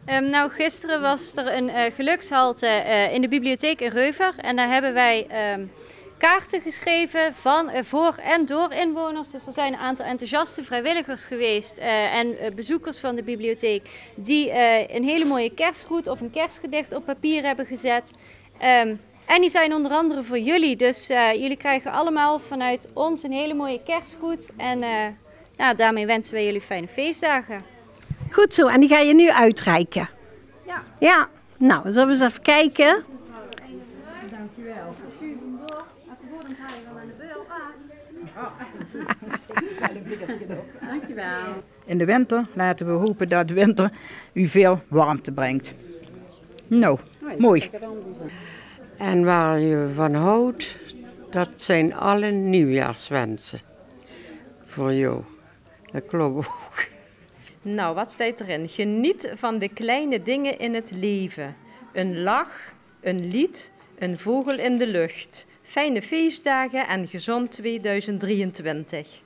Nou, gisteren was er een gelukshalte in de bibliotheek in Reuver. En daar hebben wij kaarten geschreven van, voor en door inwoners. Dus er zijn een aantal enthousiaste vrijwilligers geweest en bezoekers van de bibliotheek die een hele mooie kerstgroet of een kerstgedicht op papier hebben gezet. En die zijn onder andere voor jullie. Dus jullie krijgen allemaal vanuit ons een hele mooie kerstgroet. En nou, daarmee wensen wij jullie fijne feestdagen. Goed zo, en die ga je nu uitreiken. Ja. Ja, nou, zullen we eens even kijken. Dankjewel. Dankjewel. In de winter laten we hopen dat de winter u veel warmte brengt. Nou, mooi. En waar je van houdt, dat zijn alle nieuwjaarswensen voor jou. Dat klopt ook. Nou, wat staat erin? Geniet van de kleine dingen in het leven. Een lach, een lied, een vogel in de lucht. Fijne feestdagen en gezond 2023.